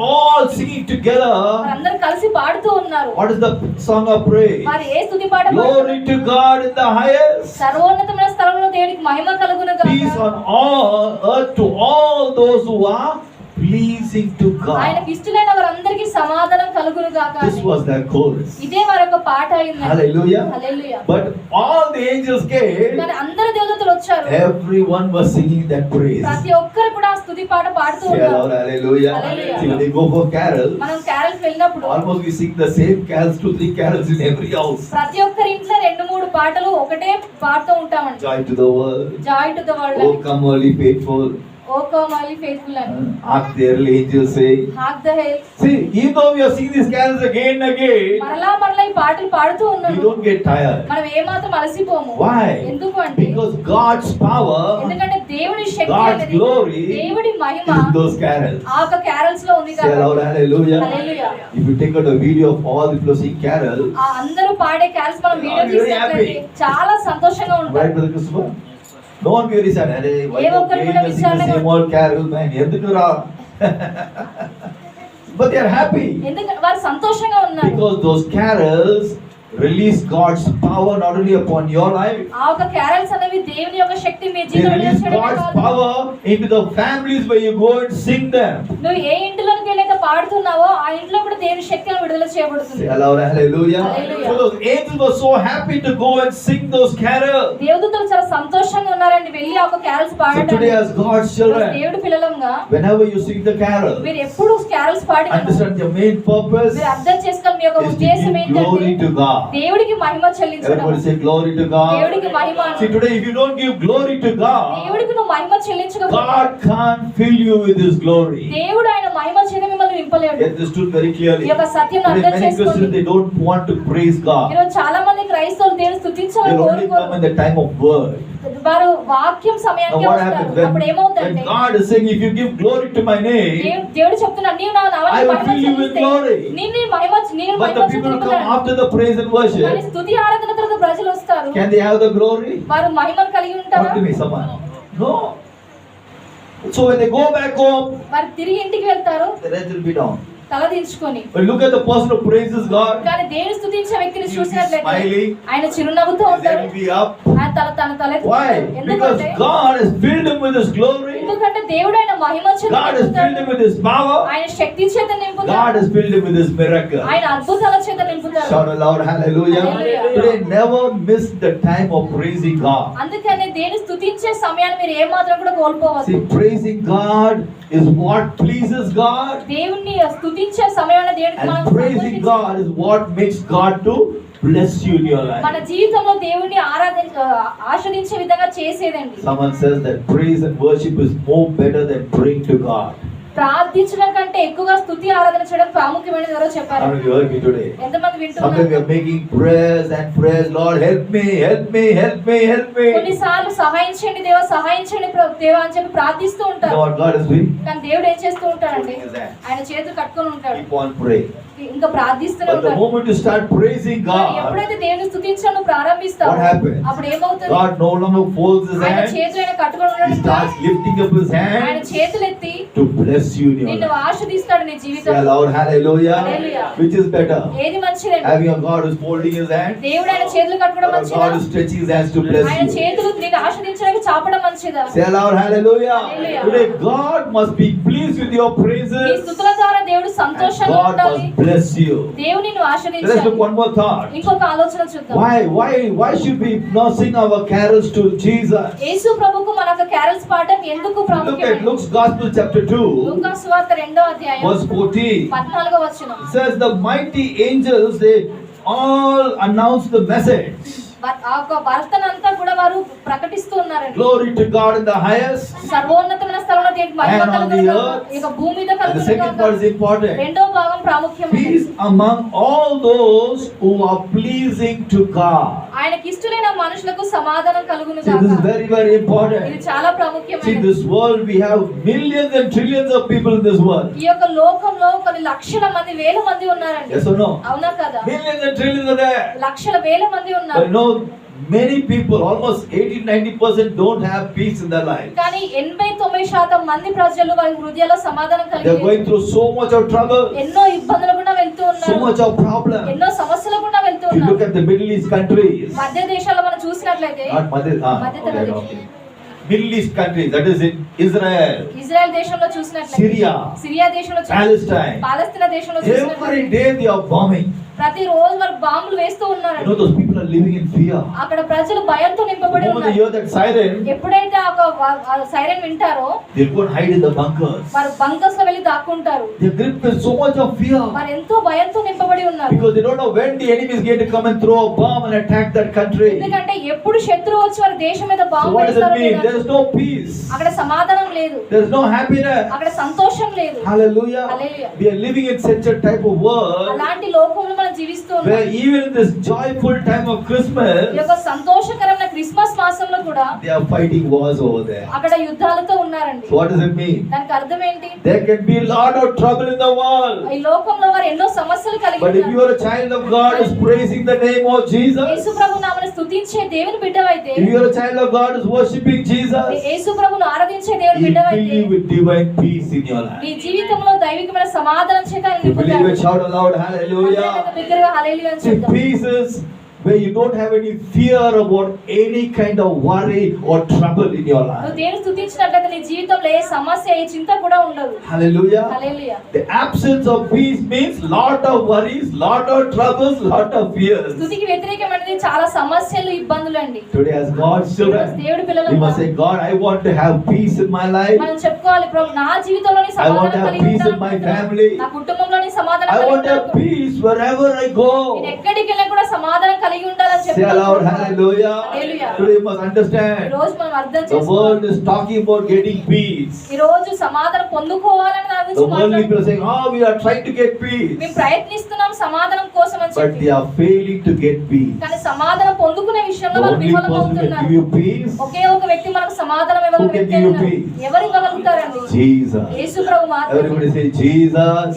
all singing together. వారందరూ కలిసి పాడుతూ ఉన్నారు. What is the song of praise? వారు ఏ స్తుతి పాట Glory to God in the highest. సర్వోన్నతమైన స్థలంలో దేవునికి మహిమ కలుగును Peace గాక. on all earth to all those who are pleasing to ఆయనకి God. ఇష్టమైన వారందరికీ సమాధానం కలుగును గాక. This was their chorus. ఇదే వారి యొక్క పాట అయింది. Hallelujah. Hallelujah. But all the angels came. కానీ అందరు దేవదూతలు వచ్చారు. Everyone was singing that praise. ప్రతి ఒక్కరు కూడా ఆ స్తుతి పాట పాడుతూ Say ఉన్నారు. aloud, hallelujah. Hallelujah. See, when they go for carols, మనం క్యారల్స్ వెళ్ళినప్పుడు almost we sing the same carols, 2-3 carols in every house. ప్రతి ఒక్కరి ఇంట్లో 2-3 పాటలు ఒకటే పాడుతూ ఉంటామండి. Joy to the world. Joy to the world, Oh, come early faithful. Oh come early faithful అని, Hark the early angels say. Hark the hell. See, even though we are singing these carols again and again, మరలా ఈ పాటలు పాడుతూ we ఉన్నాము. don't get tired. మనం ఏమాత్రం అలసిపోము. Why? ఎందుకు అంటే Because God's power ఎందుకంటే దేవుడి శక్తి God's అనేది, glory దేవుడి మహిమ is in those carols. ఆ యొక్క క్యారల్స్ లో ఉంది Say aloud, కాబట్టి. hallelujah. Hallelujah. If you take out a video of all the people singing carols, ఆ అందరూ పాడే క్యారల్స్ మనం వీడియో Very తీసినట్లయితే happy. చాలా సంతోషంగా right, ఉంటారు. Brother Christopher? No one very sad. Hey, why A don't ఒక్కరు they కూడా just sing the విచారణగా same old carol, man? ఎందుకురా? But they are happy ఎందుకంటే వారు సంతోషంగా ఉన్నారు. because those carols release God's power not only upon your life, ఆ ఒక carols అనేవి దేవుని యొక్క శక్తి మీ they జీవితంలో release చేయడమే God's కాదు. power into the families where you go and sing them. నువ్వు ఏ ఇంటిలోకి వెళ్ళైతే పాడుతున్నావో ఆ ఇంట్లో కూడా దేవుని శక్తిని విడుదల చేయబడుతుంది. Say aloud, hallelujah. Hallelujah. So those angels were so happy to go and sing those carols. దేవదూతలు చాలా సంతోషంగా ఉన్నారండి వెళ్ళి ఆ ఒక క్యారల్స్ So today పాడడానికి. as God's children, దేవుడి పిల్లలంగా whenever you sing the carol, మీరు ఎప్పుడు క్యారల్స్ పాడినప్పుడు understand your main purpose మీరు అర్థం చేసుకోవాలి మీ యొక్క is to ఉద్దేశం give glory ఏంటంటే to God. దేవుడికి మహిమ చెల్లించడం. Everybody say glory to God. దేవుడికి మహిమ అను. See today if you don't give glory to God, దేవుడికి నువ్వు మహిమ చెల్లించకపోతే God can't fill you with His glory. దేవుడు ఆయన మహిమ చేత మిమ్మల్ని నింపలేడు. Get this truth very clearly. ఈ యొక్క సత్యం Today అర్థం many Christians చేసుకోండి. they don't want to praise God. ఈరోజు చాలా మంది క్రైస్తవులు దేవుని స్తుతించాలని They'll only come కోరుకోరు. in the time of word. వారు వాక్యం Now సమయానికి what వస్తారు. happens అప్పుడు when ఏమవుతుందంటే God is saying if you give glory to my name, దేవుడు చెప్తున్నాడు నీవు నా నామమున I will Mahima fill you with చెల్లిస్తే glory. నేను మహిమ నేను but Mahima the people come చెల్లిస్తాను. after the praise and కానీ worship, స్తుతి ఆరాధన తర్వాత ప్రజలు వస్తారు. can they have the glory? వారు మహిమను కలిగి ఉంటారా? Talk to me someone. No. So when they go back home, వారు తిరిగి ఇంటికి వెళ్తారు the rest will be down. తల దించుకొని. But look at the person who praises God. కానీ దేవుని స్తుతించే వ్యక్తిని He will be చూసినట్లయితే smiling. ఆయన చిరునవ్వుతో They ఉంటారు. will be up. ఆయన తన తల Why? ఎత్తుతారు. Because ఎందుకంటే God has filled him with His glory. ఎందుకంటే దేవుడు ఆయన మహిమ చేత God has filled him నింపుతాడు. with His power. ఆయన శక్తి చేత God నింపుతాడు. has filled him with His miracle. ఆయన అద్భుతాల చేత నింపుతాడు. Shout aloud, hallelujah. Hallelujah. Today never miss the time of praising God. అందుకనే దేవుని స్తుతించే సమయాన్ని మీరు ఏమాత్రం కూడా కోల్పోవద్దు. See, praising God is what pleases God. దేవుణ్ణి స్తుతించే సమయాన్ని దేవునికి మనం And praising God is what makes God to bless you in your మన life. జీవితంలో దేవుణ్ణి ఆస్వాదించే విధంగా చేసేదండి. Someone says that praise and worship is more better than praying to God. ప్రార్థించడం కంటే ఎక్కువగా స్తుతి ఆరాధన చేయడం ప్రాముఖ్యమైనది ఎవరో చెప్పారు. How many of you heard me today? ఎంతమంది Sometimes we వింటున్నారు? are making prayers and prayers. Lord, help me, help me, help me, help me. కొన్నిసార్లు సహాయం చేయండి దేవా, సహాయం చేయండి దేవా అని చెప్పి ప్రార్థిస్తూ You know ఉంటారు. what God is doing? కానీ దేవుడు ఏం చేస్తూ ఉంటాడండి? Is that? ఆయన చేతులు కట్టుకొని ఉంటాడు, Keep on praying. ఇంకా ప్రార్థిస్తూనే But the ఉంటాడు. moment you start praising కానీ God, ఎప్పుడైతే దేవుని స్తుతించడం ప్రారంభిస్తావు, what happens? అప్పుడు ఏమవుతుంది? God no longer folds his ఆయన hands. చేతులు ఆయన కట్టుకొని He ఉండడం starts lifting up his ఆయన hands చేతులు ఎత్తి to bless you in your నిన్ను life. ఆశీర్వదిస్తాడు నీ Say జీవితంలో. aloud, hallelujah. Hallelujah. Which is better? ఏది మంచిదండి? Having a God who's folding his hands, దేవుడు ఆయన చేతులు కట్టుకోవడం or a మంచిదా? God who's stretching his hands to bless ఆయన you? చేతులు నిన్ను ఆశీర్వదించడానికి చాపడం మంచిదా? Say aloud, hallelujah. Hallelujah. Today God must be pleased with your నీ praises, స్తుతుల ద్వారా దేవుడు and సంతోషంగా God ఉండాలి. must bless you. దేవుడు నిన్ను Let us ఆశీర్వదించాలి. look one more thought. ఇంకొక ఆలోచన చూద్దాం. Why should we not sing our carols to Jesus? యేసు ప్రభువుకు మనకు క్యారల్స్ పాడడం ఎందుకు Look at ప్రాముఖ్యమైనది? Luke's Gospel chapter 2, లూకా సువార్త 2వ అధ్యాయం verse 14. 14వ వచనం. It says the mighty angels, they all announce the message. ఆ యొక్క వార్తనంతా కూడా వారు ప్రకటిస్తూ ఉన్నారండి. Glory to God in the highest. సర్వోన్నతమైన స్థలంలో దేవునికి మహిమ And on the కలుగును గాక. earth. ఇక భూమి మీద And the కలుగును second part గాక. is important. రెండో భాగం ప్రాముఖ్యమైనది. Peace among all those who are pleasing to God. ఆయనకి ఇష్టమైన మనుషులకు సమాధానం కలుగును See, this is గాక. very, very ఇది important. చాలా See, in ప్రాముఖ్యమైనది. this world we have millions and trillions of people in this world. ఈ యొక్క లోకంలో కొన్ని లక్షల మంది, వేల మంది ఉన్నారండి. Yes or no? అవునా కదా? Millions and trillions are there. లక్షల వేల మంది But ఉన్నారు. you know, many people, almost 80-90% don't have peace in their life. కానీ 89% మంది ప్రజలు వారి హృదయాల్లో సమాధానం They are కలిగి going through so much of trouble, ఎన్నో ఇబ్బందులు గుండా వెళ్తూ so ఉన్నారు. much of problems. ఎన్నో సమస్యల గుండా వెళ్తూ If you look ఉన్నారు. at the Middle East countries, మధ్య దేశాల్లో మనం చూసినట్లయితే not మధ్య okay. Middle East countries, that is in Israel, Israel దేశంలో చూసినట్లయితే, Syria, సిరియా దేశంలో Palestine. పాలస్తీనా దేశంలో Every చూసినట్లయితే day they are bombing. ప్రతి రోజు వారు బాంబులు వేస్తూ You ఉన్నారండి. know, those people are living in fear. అక్కడ ప్రజలు భయంతో The నింపబడి moment they ఉన్నారు. hear that siren, ఎప్పుడైతే ఆ సైరన్ వింటారో they'll go and hide in the bunkers. వారు బంకర్స్ లో వెళ్ళి దాక్కుంటారు. They're gripped with so much of fear వారు ఎంతో భయంతో నింపబడి ఉన్నారు. because they don't know when the enemy is going to come and throw a bomb and attack that country. ఎందుకంటే ఎప్పుడు శత్రువు వచ్చి వారి దేశం మీద So bomb what does it వేస్తారో mean? లేదా? There is no peace. అక్కడ సమాధానం లేదు, There is no happiness. అక్కడ సంతోషం లేదు. Hallelujah. Hallelujah. We are living in such a type of world అలాంటి లోకంలో మనం జీవిస్తూ ఉన్నాం. where even in this joyful time of ఈ Christmas, యొక్క సంతోషకరమైన క్రిస్మస్ మాసంలో కూడా they are fighting wars over there. అక్కడ యుద్ధాలతో ఉన్నారండి. So what does it mean? దానికి అర్థం ఏంటి? There can be a lot of trouble in the world. ఈ లోకంలో వారు ఎన్నో సమస్యలు కలిగి But if you ఉన్నారు. are a child of God who is praising the name of Jesus, యేసు ప్రభు నామమును స్తుతించే దేవుని బిడ్డవైతే, if you are a child of God who is worshiping Jesus, యేసు ప్రభువును ఆరాధించే దేవుని He will బిడ్డవైతే, fill you with divine peace in your life. నీ జీవితంలో దైవికమైన సమాధానం చేత ఆయన You believe నింపుతాడు. it? Shout aloud, hallelujah. అందరికంటే బిగ్గరగా హల్లెలూయా అని See, చెప్దాం. peace is where you don't have any fear about any kind of worry or trouble in your నువ్వు life. దేవుని స్తుతించినట్లయితే నీ జీవితంలో ఏ సమస్య, ఏ చింత కూడా ఉండదు. Hallelujah. Hallelujah. The absence of peace means lot of worries, lot of troubles, lot of fears. స్తుతికి వ్యతిరేకమైనది చాలా సమస్యలు, ఇబ్బందులు అండి. Today as God's children, దేవుడి we పిల్లలు must say, God, I want to have peace in my life. మనం చెప్పుకోవాలి, ప్రభు నా జీవితంలోని I want to సమాధానం have కలిగి peace in my family. నా కుటుంబంలోని సమాధానం I కలిగి want to have ఉండాలి. peace wherever I go. నేను ఎక్కడికి వెళ్ళినా కూడా సమాధానం కలిగి ఉండాలని Say aloud, hallelujah. Hallelujah. Today you must ఈ understand, రోజు మనం అర్థం the చేసుకోవాలి. world is talking about getting peace. ఈ రోజు సమాధానం పొందుకోవాలని దాని The గురించి world people are మాట్లాడుతున్నాం. saying, oh, we are trying to get peace. మేము ప్రయత్నిస్తున్నాం సమాధానం కోసం అని But చెప్పి, they are failing to get peace. కానీ సమాధానం పొందుకునే విషయంలో The వాళ్ళు only person who can విఫలమవుతున్నారు. give you peace, ఒకే ఒక వ్యక్తి మనకు సమాధానం ఇవ్వగల Who can వ్యక్తి give you ఉన్నారు. peace? ఎవరు ఇవ్వగలుగుతారండి? Jesus. యేసు ప్రభు మాత్రమే. Everybody say Jesus.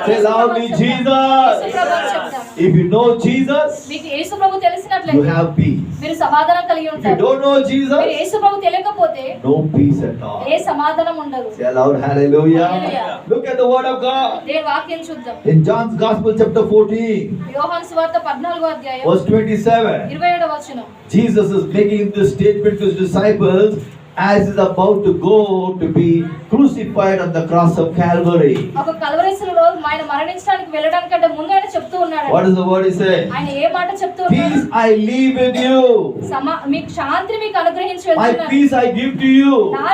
Say loudly, యేసు Jesus. ప్రభు అని చెప్తాం. If you know Jesus, మీకు యేసు ప్రభు you తెలిసినట్లయితే have peace. మీరు సమాధానం కలిగి If you ఉంటారు. don't know మీరు Jesus, యేసు ప్రభు తెలియకపోతే no peace at all. ఏ సమాధానం ఉండదు. Say aloud, hallelujah. Hallelujah. Look at the word of God. దేవుని వాక్యం చూద్దాం. In John's Gospel chapter 14, యోహాను సువార్త 14వ అధ్యాయం verse 27, 27వ వచనం. Jesus is making this statement to his disciples as is about to go to be crucified on the cross of Calvary. ఒక Calvary శిలువలో ఆయన మరణించడానికి వెళ్ళడానికంటే ముందు ఆయన చెప్తూ ఉన్నాడు. What is the word he said? ఆయన ఏ మాట చెప్తూ ఉన్నాడు? Peace I leave with you. మీకు శాంతిని మీకు అనుగ్రహించి My వెళ్తున్నాను. peace I give to you. నా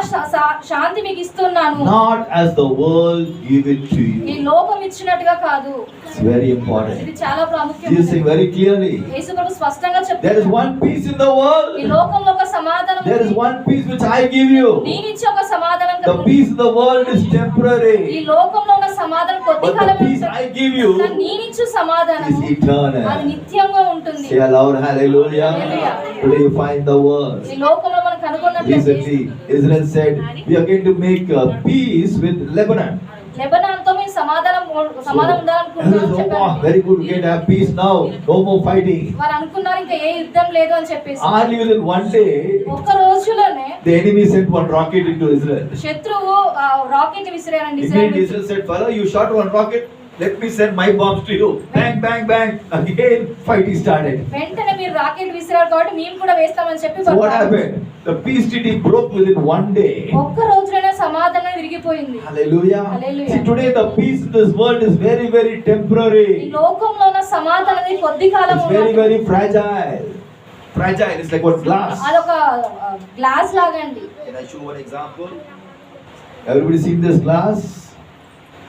శాంతి మీకు ఇస్తున్నాను. Not as the world give it to ఈ you. లోకం ఇచ్చినట్టుగా కాదు. It's very important. ఇది చాలా Jesus ప్రాముఖ్యమైనది. saying very clearly. యేసు ప్రభు స్పష్టంగా There is చెప్తున్నాడు. one peace in the ఈ world. లోకంలో ఒక సమాధానం There is ఉంది. one peace which I give you. నేను ఇచ్చే ఒక సమాధానం The ఉంది. peace in the world is ఈ temporary. లోకంలో ఉన్న సమాధానం కొద్ది But the కాలమే peace ఉంటుంది. I give you కానీ నేను ఇచ్చే సమాధానం is eternal. అది నిత్యంగా ఉంటుంది. Say aloud, hallelujah. Hallelujah. Today you find the word. ఈ లోకంలో మనం కనుగొన్నట్లయితే Recently, Israel said, we are going to make peace with Lebanon. లెబనాన్తో మేము సమాధానం ఉండాలనుకుంటున్నాం Everyone said, చెప్పారు. oh, very good, we can have peace now. No more fighting. వారు అనుకున్నారు ఇంకా ఏ యుద్ధం లేదు అని చెప్పేసి. Hardly within one day, ఒక్క రోజులోనే the enemy sent one rocket into Israel. శత్రువు రాకెట్ విసిరారండి Immediately ఇశ్రాయేలు. Israel said, Father, you shot one rocket. Let me send my bombs to you. Bang, bang, bang. Again, fighting started. వెంటనే మీరు rocket విసిరారు కాబట్టి మేము కూడా వేస్తామని చెప్పి So what happened? The peace treaty broke within one day. ఒక్క రోజులోనే సమాధానం విరిగిపోయింది. Hallelujah. Hallelujah. See, today the peace in this world is very, very ఈ temporary. లోకంలో ఉన్న సమాధానం కొద్ది కాలం It's very, very fragile. Fragile. It's like what glass. అదొక గ్లాస్ లాగండి. Can I show one example? Everybody seen this glass?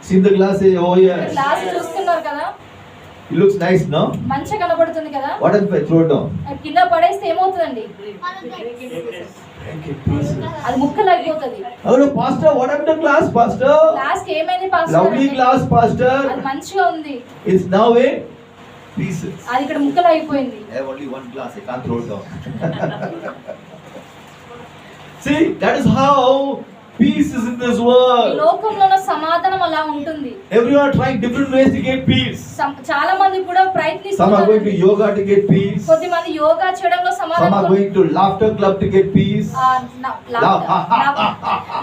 Seen the glass? Say, oh yes. Glass చూస్తున్నారు కదా, It looks nice, no? మంచిగా కనబడుతుంది కదా. What if I throw it down? అది కింద పడేస్తే ఏమవుతుందండి? Break it pieces. అది ముక్కలు అయిపోతుంది. Oh no, Pastor, what happened to glass, Pastor? Glass కి ఏమైంది పాస్టర్? Lovely glass, అది Pastor. మంచిగా ఉంది, It's now in pieces. అది ఇక్కడ ముక్కలు అయిపోయింది. I have only one glass. I can't throw it down. See, that is how peace is in this ఈ world. లోకంలో ఉన్న సమాధానం అలా ఉంటుంది. Everyone are trying different ways to get peace. చాలా మంది కూడా Some are ప్రయత్నిస్తున్నారు. going to yoga to get peace. కొద్ది మంది యోగా చేయడంలో Some సమాధానం are going to laughter club to get peace.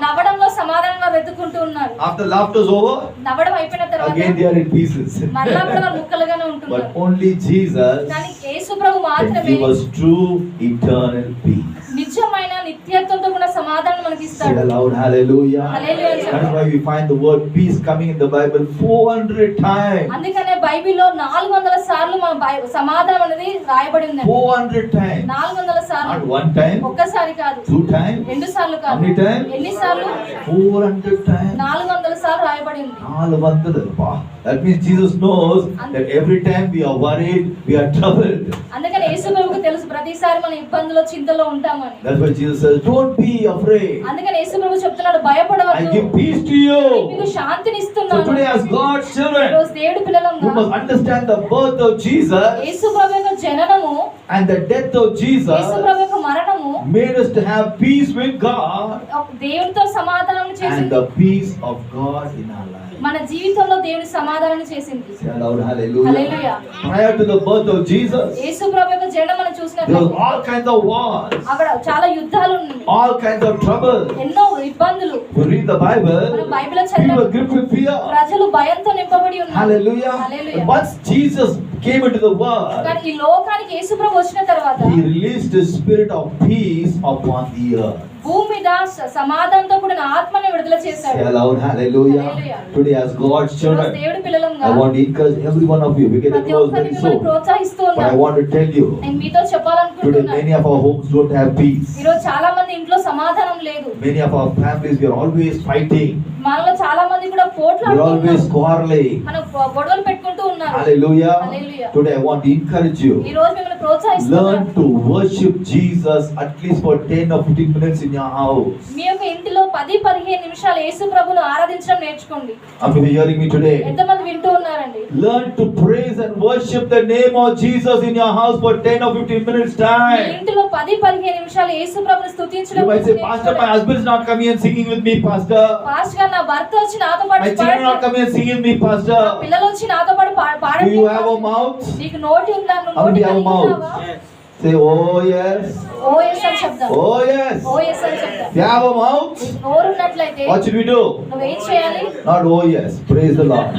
నవ్వడంలో సమాధానంగా వెతుకుంటూ ఉన్నారు. After laughter is over, నవ్వడం అయిపోయిన తర్వాత again they are in pieces. మరలా కూడా వాళ్ళు ముక్కలుగానే But ఉంటున్నారు. only Jesus కానీ యేసు ప్రభు can మాత్రమే give us true eternal peace. నిజమైన నిత్యత్వంతో కూడా సమాధానం మనకి Say ఇస్తాడు. aloud, hallelujah. Hallelujah. That is why we find the word peace coming in the Bible 400 times. అందుకనే బైబిల్లో 400 సార్లు మన సమాధానం అనేది రాయబడి ఉంది. 400 times. 400 సార్లు. Not one time, ఒక్కసారి కాదు, 2 times, రెండు సార్లు how కాదు, many times? ఎన్ని సార్లు? 400 times. 400 సార్లు రాయబడి ఉంది. 400. Wow. That means Jesus knows that every time we are worried, we are troubled. అందుకని యేసు ప్రభువుకు తెలుసు ప్రతిసారి మన ఇబ్బందులో చింతలో ఉంటామని. That's why Jesus says, don't be afraid. అందుకని యేసు ప్రభు చెప్తున్నాడు, I భయపడవద్దు, give peace to you. మీకు శాంతిని So ఇస్తున్నాను. today as God's children, రోజు దేవుడి you పిల్లలంగా must understand the birth of Jesus యేసు ప్రభు యొక్క జననము, and the death of Yesu Jesus ప్రభు యొక్క మరణము made us to have peace with God దేవునితో సమాధానం and చేసింది. the peace of God in our life. మన జీవితంలో దేవుని సమాధానం చేసింది. Say aloud, hallelujah. Hallelujah. Prior to the birth of Jesus, యేసు ప్రభు యొక్క జననం మనం there was చూసినట్లయితే all kinds of wars, అక్కడ చాలా యుద్ధాలు ఉన్నాయి, all kinds of trouble. ఎన్నో ఇబ్బందులు. You read the Bible, మనం బైబిల్ people చదివిన were gripped with fear. ప్రజలు భయంతో నింపబడి ఉన్నారు. Hallelujah. Hallelujah. Once Jesus came into the world, కానీ ఈ లోకానికి యేసు ప్రభు వచ్చిన తర్వాత He released His spirit of peace upon the earth. భూమి మీద సమాధానంతో కూడిన ఆత్మని విడుదల చేశాడు. Say aloud, hallelujah. Hallelujah. Today as God's ఈరోజు children, దేవుడి పిల్లలంగా I want to encourage every one of you. We get ప్రతి close ఒక్కరిని very మిమ్మల్ని soon. ప్రోత్సహిస్తూ But I ఉన్నాను. want to tell you, నేను మీతో today చెప్పాలనుకుంటున్నాను, many of our homes don't have peace. ఈరోజు చాలా మంది ఇంట్లో సమాధానం లేదు. Many of our families, we are always fighting. మనలో చాలా మంది కూడా పోట్లు We are always ఆడుతున్నారు. quarreling. మనం గొడవలు పెట్టుకుంటూ ఉన్నారు. Hallelujah. Hallelujah. Today I want to encourage you. ఈ రోజు మిమ్మల్ని ప్రోత్సహిస్తున్నాను. Learn to worship Jesus at least for 10 or 15 minutes in your house. మీ యొక్క ఇంటిలో 10-15 నిమిషాలు యేసు ప్రభువును ఆరాధించడం నేర్చుకోండి. How many are hearing me today? ఎంతమంది వింటూ ఉన్నారండి? Learn to praise and worship the name of Jesus in your house for 10 or 15 minutes me time. ఇంటిలో 10-15 నిమిషాలు యేసు ప్రభువును స్తుతించడం You might say, Pastor, my నేర్చుకోండి. husband is not coming and singing with me, Pastor. Pastor గారు, నా భర్త వచ్చి నాతో పాటు My children are not coming and singing with me, Pastor. పిల్లలు వచ్చి నాతో పాటు Do పాడండి. you have a mouth? నీకు నోటి ఉందా? నువ్వు How many నోటి have a కలిగి mouth? ఉన్నావా? Say, oh yes. ఓ యేసు అని చెప్దాం. Oh yes. ఓ యేసు అని చెప్దాం. If you have a mouth, నీకు నోరు ఉన్నట్లయితే what should we do? నువ్వేం చేయాలి? Not oh yes. Praise the Lord.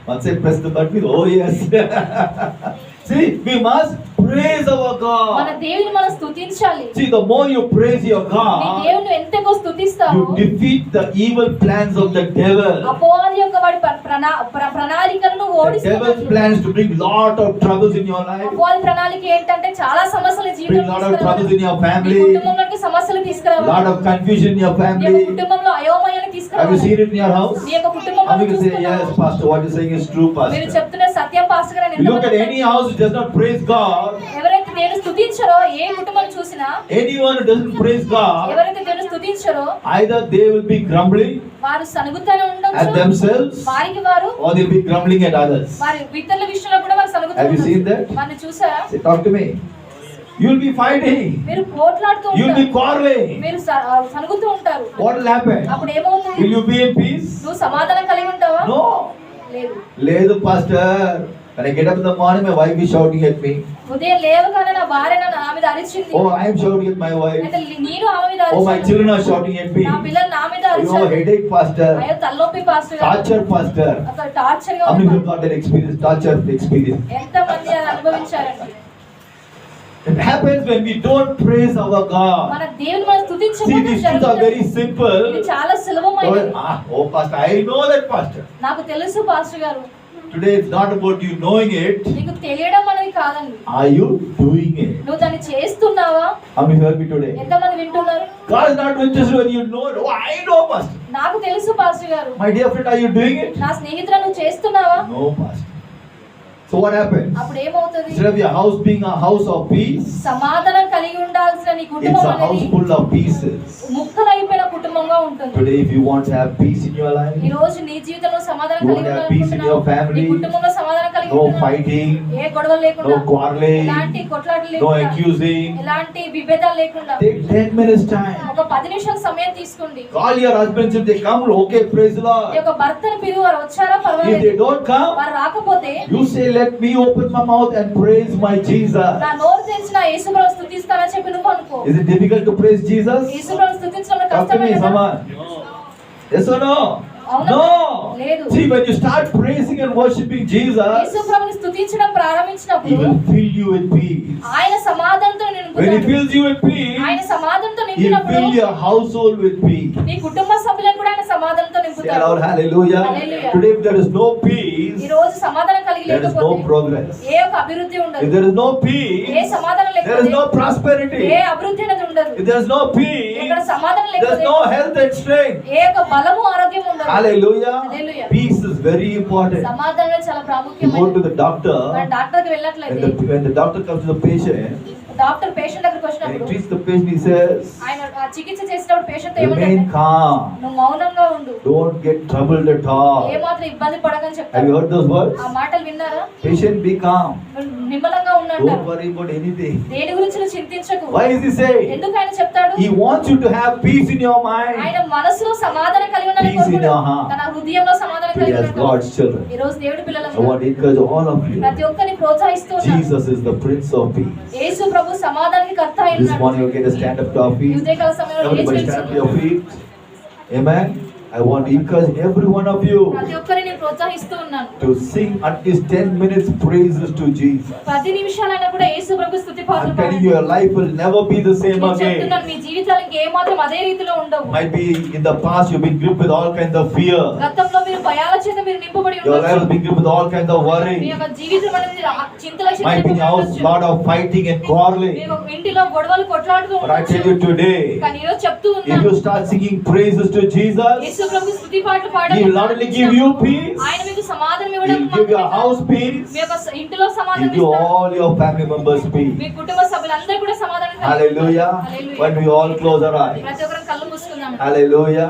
Once I press the button, oh yes. See, we must praise our మన God. దేవుని మనం స్తుతించాలి. See, the more you praise your నీ God, దేవుని ఎంతగా స్తుతిస్తావో you defeat the evil plans of the devil. అపవాది యొక్క వాడి ప్రణాళికలను The devil's ఓడిస్తాడు. plans to bring lot of troubles in your life, అపవాది ప్రణాళిక ఏంటంటే చాలా సమస్యలు bring జీవితంలో lot of troubles in your నీ family, కుటుంబంలోకి సమస్యలు తీసుకురావాలి. lot of confusion in your నీ యొక్క family. కుటుంబంలో అయోమయాన్ని Have you తీసుకురావాలి. seen it in your house? నీ యొక్క కుటుంబంలో How many say, చూస్తున్నావా? yes, Pastor, what you're saying is true, మీరు Pastor? చెప్తున్న సత్యం పాస్టర్ గారు You look at any house which does not praise God, ఎవరైతే దేవుని స్తుతించరో ఏ కుటుంబం చూసినా anyone who doesn't praise God, ఎవరైతే దేవుని స్తుతించరో either they will be grumbling వారు సనుగుతూనే at ఉండొచ్చు, themselves వారికి వారు or they'll be grumbling at others. వారి ఇతరుల విషయంలో కూడా వారు సనుగుతూ Have you seen ఉండొచ్చు. that? వారిని చూసారా? Say, talk to me. You'll be fighting. మీరు పోట్లాడుతూ You'll be ఉంటారు, quarreling. మీరు సనుగుతూ ఉంటారు. What will happen? అప్పుడు ఏమవుతుంది? Will you be in peace? నువ్వు సమాధానం కలిగి ఉంటావా? No. లేదు. Ledu, Pastor. When I get up in the morning, my wife is shouting at me. ఉదయం లేవగానే నా భార్య నా మీద అరిచింది. Oh, I am shouting at my wife. అయితే నేను ఆమె మీద Oh, my అరిచాను. children are shouting at me. నా పిల్లలు నా మీద You know, అరిచారు. headache, Pastor. అయ్యో తలనొప్పి పాస్టర్ గారు. Torture, Pastor. అసలు టార్చర్ గా How many ఉంది. people got that experience? Torture experience. ఎంత మంది అది అనుభవించారండి. It happens when we don't praise our God. మన దేవుని మనం స్తుతించకపోతే See, these things are very simple. ఇది చాలా సులభమైనది. Oh, Pastor, I know that, Pastor. నాకు తెలుసు పాస్టర్ గారు. Today it's not about you knowing it. నీకు తెలియడం అనేది కాదండి, Are you doing it? నువ్వు దాన్ని చేస్తున్నావా? How many heard me today? ఎంతమంది వింటున్నారు? God is not interested when you know it. Oh, I know, Pastor. నాకు తెలుసు పాస్టర్ గారు. My dear friend, are you doing it? నా స్నేహితురా నువ్వు చేస్తున్నావా? No, Pastor. So what happens? అప్పుడు ఏమవుతుంది? Instead of your house being a house of peace, సమాధానం కలిగి ఉండాల్సిన నీ it's కుటుంబం a house అనేది full of pieces. ముక్కలైపోయిన కుటుంబంగా ఉంటుంది. Today, if you want to have peace in your life, ఈ రోజు నీ జీవితంలో సమాధానం You కలిగి want to have peace in your ఉండాలనుకుంటున్నావు. family, నీ కుటుంబంలో సమాధానం కలిగి no ఉంటున్నావు. fighting, ఏ గొడవలు లేకుండా, no quarreling, ఎలాంటి కొట్లాటలు no లేకుండా, accusing, ఎలాంటి విభేదాలు లేకుండా take 10 minutes time. ఒక 10 నిమిషాల సమయం తీసుకోండి. Call your husbands if they come, okay, praise the ఈ Lord. యొక్క భర్తను పిలువు, వారు వచ్చారా If పర్వాలేదు. they don't come, వారు రాకపోతే you say, let me open my mouth and praise my Jesus. నా నోరు తెరిచిన యేసుప్రభువును స్తుతిస్తానని చెప్పి నువ్వు అనుకో. Is it difficult to praise Jesus? యేసుప్రభువును స్తుతించడం Talk to కష్టమే me, కదా? someone. Yes or no? అవునా? No. లేదు. See, when you start praising and worshiping Jesus, యేసుప్రభువుని స్తుతించడం He ప్రారంభించినప్పుడు will fill you with peace. ఆయన సమాధానంతో When He నింపుతాడు. fills you with ఆయన peace, సమాధానంతో He will నింపినప్పుడు fill your household with peace. నీ కుటుంబ సభ్యులను కూడా ఆయన సమాధానంతో Say నింపుతాడు. aloud, hallelujah. Hallelujah. Today, if there is no ఈ peace, రోజు సమాధానం కలిగి there is no లేకపోతే progress. ఏ ఒక అభివృద్ధి If ఉండదు. there is no A peace, సమాధానం there is లేకపోతే no prosperity. ఏ అభివృద్ధి అనేది ఉండదు. If there is no ఇక్కడ peace, సమాధానం there is లేకపోతే no health and strength. ఏ ఒక బలము ఆరోగ్యం ఉండదు. Hallelujah. Hallelujah. Peace is very important. సమాధానం చాలా You go ప్రాముఖ్యమైనది. to the doctor, మన డాక్టర్ కి when వెళ్ళట్లయితే when the doctor comes to the patient, doctor patient దగ్గరికి when he వచ్చినప్పుడు treats the patient, he says, ఆయన ఆ చికిత్స చేసినప్పుడు పేషెంట్ తో remain ఏమంటాడు? calm. నువ్వు మౌనంగా ఉండు, Don't get troubled at all. ఏ మాత్రం ఇబ్బంది పడకని Have you చెప్తాడు. heard those words? ఆ మాటలు విన్నారా? Patient, be calm. నువ్వు నిమ్మలంగా Don't ఉండంటారు. worry about anything. దేని గురించి నువ్వు చింతించకు. Why is he saying? ఎందుకు ఆయన చెప్తాడు? He wants you to have peace in your mind. ఆయన మనసులో సమాధానం కలిగి ఉండాలని Peace in your కోరుకుంటాడు. heart. తన హృదయంలో సమాధానం Today, కలిగి as ఉండాలి. God's children, ఈ రోజు దేవుడి I పిల్లలందరూ want to encourage all of you. ప్రతి ఒక్కరిని ప్రోత్సహిస్తూ ఉన్నాడు. Jesus is the Prince of Peace. యేసు ప్రభు సమాధానానికి కర్త అయి This ఉన్నాడు. morning, you get to stand up to our ఈ feet. ఉదయకాల సమయంలో Everybody లేచి stand to నిల్చుందాం. your feet. Amen. I want to encourage every one of you ప్రతి ఒక్కరిని ప్రోత్సహిస్తూ ఉన్నాను. to sing at least 10 minutes praises to Jesus. ప్రతి నిమిషాలైనా కూడా యేసు ప్రభు స్తుతి పాటలు I'm telling పాడండి. you, your life will never be the same నేను again. చెప్తున్నాను, మీ జీవితాలు ఇంకేమాత్రం అదే రీతిలో ఉండవు. Might be in the past you've been gripped with all kinds of fear. గతంలో మీరు భయాల చేత మీరు నింపబడి Your life has ఉండొచ్చు. been gripped with all kinds of me worry. యొక్క జీవితం అనేది చింతల చేత Might be in your house నింపబడి lot of fighting and quarreling. మీ యొక్క ఇంటిలో గొడవలు కొట్లాడుతూ But I tell you ఉండొచ్చు. today, కానీ ఈరోజు చెప్తూ if ఉన్నాను, you start singing praises to Jesus, యేసు ప్రభు స్తుతి పాటలు పాడండి. He will not only give you peace, ఆయన మీకు సమాధానం He ఇవ్వడం will give your house peace, మీ యొక్క ఇంటిలో He సమాధానం will give ఇస్తాడు. all your family members peace. మీ కుటుంబ సభ్యులందరూ కూడా సమాధానం కలిగి ఉంటారు. Hallelujah. Hallelujah. When we all close our eyes. ప్రతి ఒక్కరం కళ్ళు మూసుకుందాం. Hallelujah.